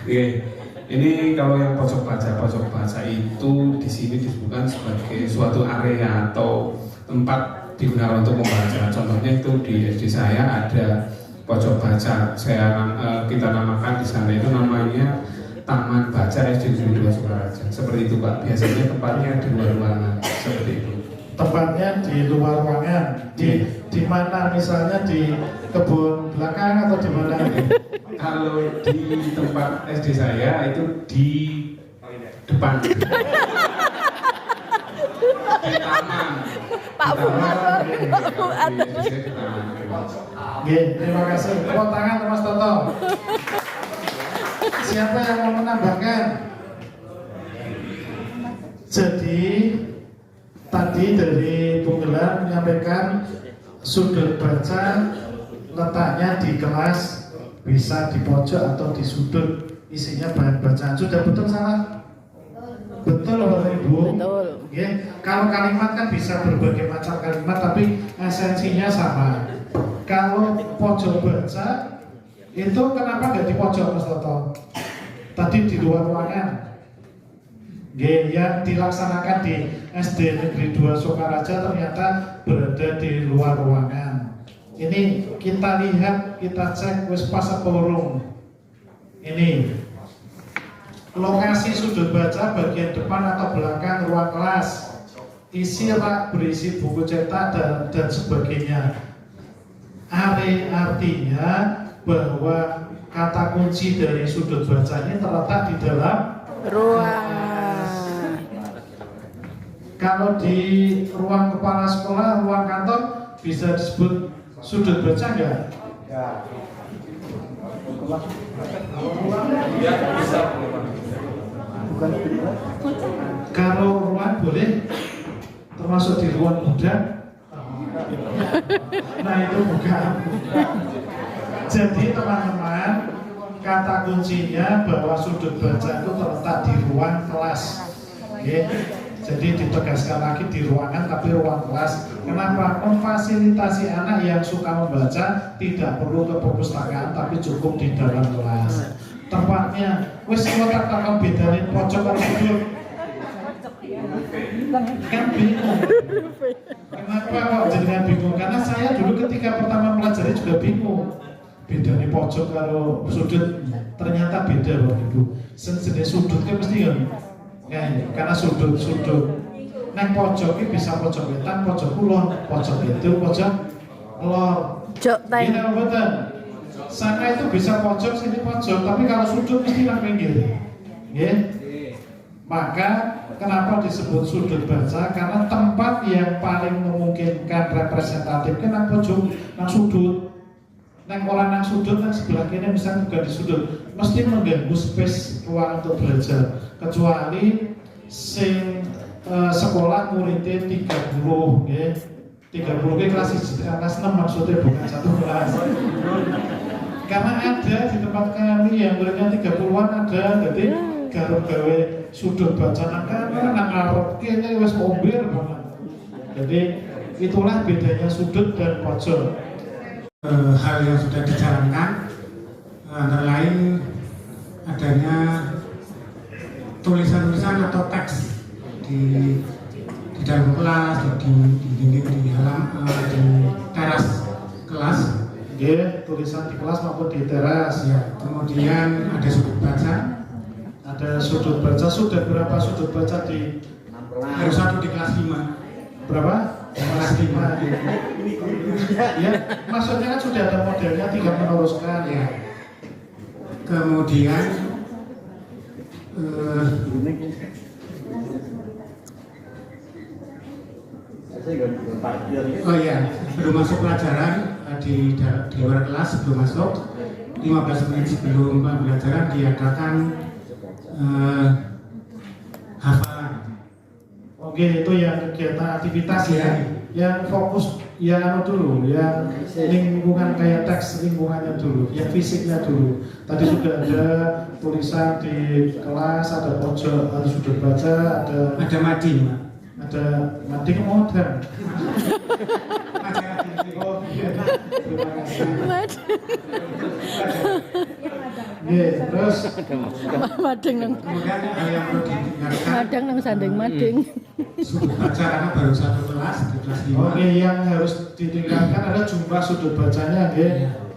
Oke, ini kalau yang pojok baca itu di sini disebutkan sebagai suatu area atau tempat digunakan untuk membaca. Contohnya itu di SD saya ada pojok baca. Kita namakan di sana itu namanya Taman Baca SD 2 Sukaraja. Seperti itu Pak. Biasanya tempatnya di luar ruangan seperti itu. Tempatnya di luar ruangan. Di mana misalnya di kebun belakang atau di mana? Kalau di tempat SD saya itu di depan. Di taman. Pak Fuad. Oke, terima kasih. Tepuk tangan Mas Toto. Siapa yang mau menambahkan? Jadi tadi dari Bung Gelar menyampaikan sudut baca letaknya di kelas, bisa di pojok atau di sudut, isinya bahan bacaan. Sudah betul salah? Betul Bapak Ibu? Betul. Ya, kalau kalimat kan bisa berbagai macam kalimat, tapi esensinya sama. Kalau pojok baca itu kenapa nggak di pojok Mas Toto? Tadi di luar ruangan. Yang dilaksanakan di SD Negeri 2 Sukaraja ternyata berada di luar ruangan. Ini kita lihat, kita cek wis pas apa urung. Ini lokasi sudut baca bagian depan atau belakang ruang kelas, isi rak berisi buku cetak dan sebagainya. Artinya bahwa kata kunci dari sudut baca ini terletak di dalam Ruangan. Kalau di ruang kepala sekolah, ruang kantor bisa disebut sudut baca enggak? Ya. Ya, bisa. Kalau ruang boleh, termasuk di ruang gudang. Nah itu bukan. Jadi teman-teman, kata kuncinya bahwa sudut baca itu terletak di ruang kelas. Oke. Jadi ditegaskan lagi di ruangan tapi ruang kelas. Kenapa? Memfasilitasi anak yang suka membaca tidak perlu ke perpustakaan tapi cukup di dalam kelas. Tempatnya, wis tak takon bedain pojok karo sudut. Kan bingung. Kenapa kok jenengan bingung? Karena saya dulu ketika pertama pelajari juga bingung. Bedanya pojok karo sudut ternyata beda Bapak Ibu. Sejenis sudut kan mesti ya, karena sudut. Neng pojok ini bisa pojok wetan, pojok kulon, pojok itu, pojok lor. Jok teng. Ini betul. Sana itu bisa pojok, sini pojok, tapi kalau sudut mesti nang pinggir. Ya. Maka kenapa disebut sudut baca? Karena tempat yang paling memungkinkan representatif kan nang pojok, nang sudut. Nang orang nang sudut, nang sebelah kiri misalnya bukan di sudut, mesti mengganggu space ruang untuk belajar. Kecuali sing sekolah muridnya 30 ya. 30 kelas 6 maksudnya bukan satu kelas. Karena ada di tempat kami yang muridnya 30-an ada, jadi garap gawe sudut baca nang arep kene wis ombir banget. Jadi itulah bedanya sudut dan pojok. Hal yang sudah dijalankan antara lain adanya tulisan-tulisan atau teks di dalam kelas, di dinding, di teras kelas. Ya, tulisan di kelas maupun di teras. Ya, kemudian ada sudut baca. Ada sudut baca. Sudah berapa sudut baca di? Baru satu di kelas 5. Berapa? Kelas 5. Ya, maksudnya kan sudah ada modelnya, tinggal meneruskan ya. Kemudian oh iya, sebelum masuk pelajaran di luar kelas, sebelum masuk 15 menit sebelum pembelajaran diadakan hafalan. Oke, itu yang kegiatan aktivitas ya. Yang fokus yang dulu, yang lingkungan kayak teks lingkungannya dulu, yang fisiknya dulu. Tadi sudah ada tulisan di kelas, ada pojok, ada sudut baca, ada mading. Ada mading modern. Oh, iya. Terima kasih. Terus Madeng nang Kemudian yang perlu diingatkan madang nang sanding mading. sudut baca karena baru satu kelas di kelas 5. oke, yang harus ditingkatkan ada jumlah sudut bacanya,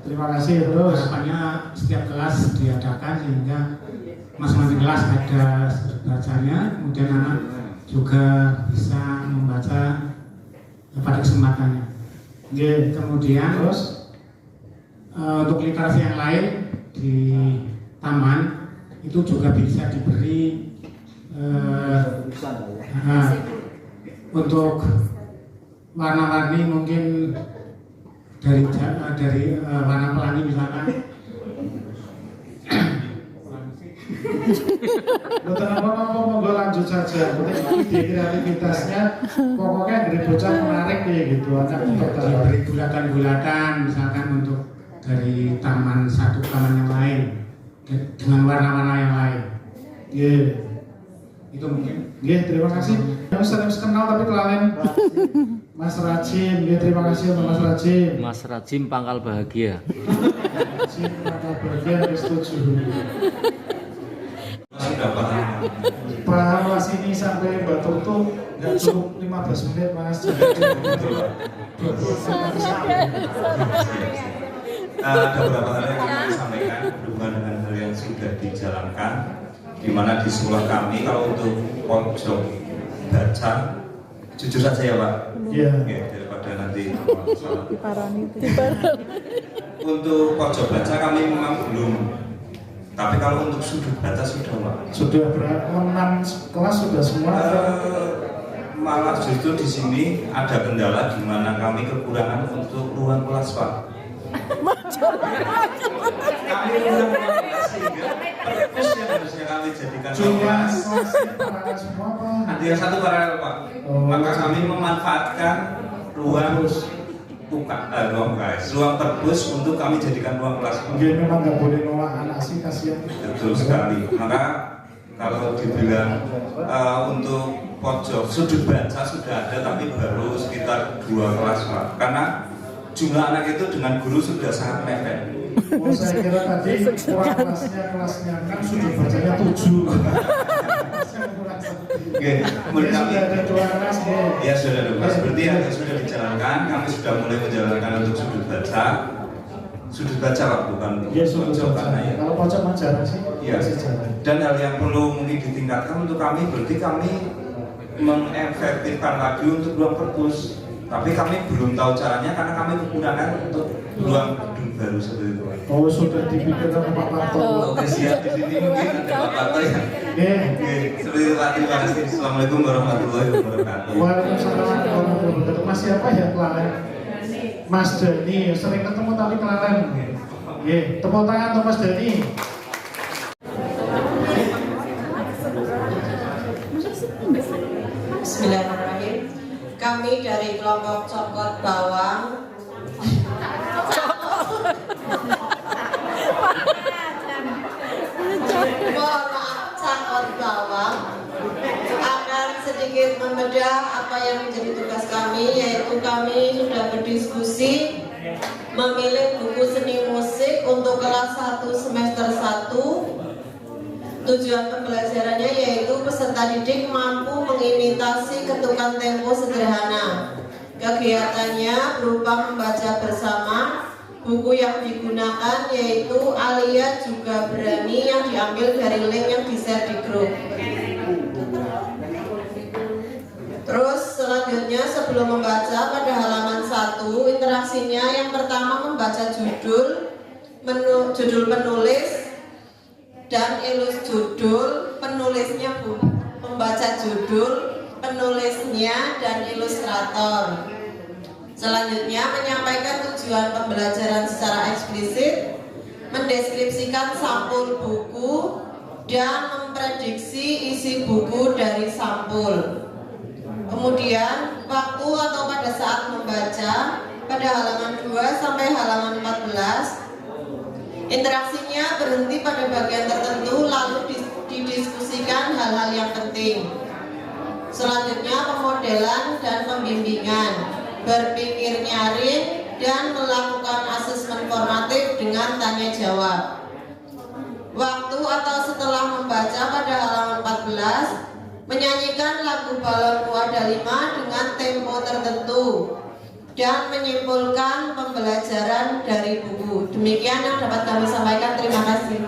terima kasih. Terus Harapannya setiap kelas diadakan sehingga masing-masing kelas ada sudut bacanya, kemudian anak juga bisa membaca pada kesempatannya. Kemudian terus untuk literasi yang lain di taman itu juga bisa diberi untuk warna-warni, mungkin dari warna pelangi misalkan. Monggo lanjut saja. Ide kreativitasnya pokoknya dari bocah menarik gitu, anak Diberi bulatan-bulatan misalkan untuk dari taman satu ke taman yang lain dengan warna-warna yang lain. Itu mungkin. Terima kasih. Yang sering kenal tapi kelalen. Mas Rajim, terima kasih untuk Mas Rajim. Mas Rajim pangkal bahagia. Rajim maka bagian setuju. Sudah paham. Paham Mas ini sampai batuk tuh nggak cukup 15 menit Mas. Ada beberapa hal yang ingin saya sampaikan berhubungan dengan hal yang sudah dijalankan, di mana di sekolah kami kalau untuk pojok baca, jujur saja ya Pak, daripada nanti salah. Untuk pojok baca kami memang belum, tapi kalau untuk sudut baca sudah Pak. Sudah berapa? 6 kelas sudah semua? Malah justru di sini ada kendala di mana kami kekurangan untuk ruang kelas Pak. Kami kurang ruang kelas sehingga perpus yang harusnya kami jadikan Cuma semua nanti yang satu paralel Pak. Maka kami memanfaatkan ruang ruang perpus untuk kami jadikan ruang kelas. Memang nggak boleh nolak anak sih, kasihan. Betul sekali. Maka kalau dibilang untuk pojok sudut baca sudah ada, tapi baru sekitar 2 kelas Pak. Karena jumlah anak itu dengan guru sudah sangat mepet. Saya kira tadi kelasnya kan sudut bacanya 7. Sudah ada 2 kelas Ya sudah ada 2 kelas. Berarti yang sudah dijalankan, kami sudah mulai menjalankan untuk sudut baca. Sudut baca Pak, bukan sudut baca. Ya. Kalau pojok mah jarang sih. Ya. Dan hal yang perlu mungkin ditingkatkan untuk kami, berarti kami mengefektifkan lagi untuk ruang perpus. Tapi kami belum tahu caranya karena kami kekurangan untuk ruang gedung baru seperti itu. Oh, sudah dipikirkan Pak Parto. Oke, siap. Di sini mungkin ada Pak Parto ya. Seperti itu Pak. Terima kasih. Assalamualaikum warahmatullahi wabarakatuh. Waalaikumsalam warahmatullahi wabarakatuh. Mas siapa ya kelalen? Mas Dani, sering ketemu tapi kelalen. Tepuk tangan untuk Mas Dani. Bismillahirrahmanirrahim. Kami dari kelompok Cokot Bawang Cokot Bawang akan sedikit membedah apa yang menjadi tugas kami, yaitu kami sudah berdiskusi memilih buku seni musik untuk kelas 1 semester 1. Tujuan pembelajarannya yaitu peserta didik mampu mengimitasi ketukan tempo sederhana. Kegiatannya berupa membaca bersama. Buku yang digunakan yaitu Alia Juga Berani yang diambil dari link yang di-share di grup. Terus selanjutnya sebelum membaca pada halaman 1, interaksinya yang pertama membaca judul penulis dan judul penulisnya membaca judul penulisnya dan ilustrator. Selanjutnya menyampaikan tujuan pembelajaran secara eksplisit, mendeskripsikan sampul buku dan memprediksi isi buku dari sampul. Kemudian waktu atau pada saat membaca pada halaman 2 sampai halaman 14. Interaksinya berhenti pada bagian tertentu lalu didiskusikan hal-hal yang penting. Selanjutnya pemodelan dan pembimbingan, berpikir nyaring dan melakukan asesmen formatif dengan tanya jawab. waktu atau setelah membaca pada halaman 14 menyanyikan lagu Balonku Ada 5 dengan tempo tertentu dan menyimpulkan pembelajaran dari buku. Demikian yang dapat kami sampaikan. Terima kasih.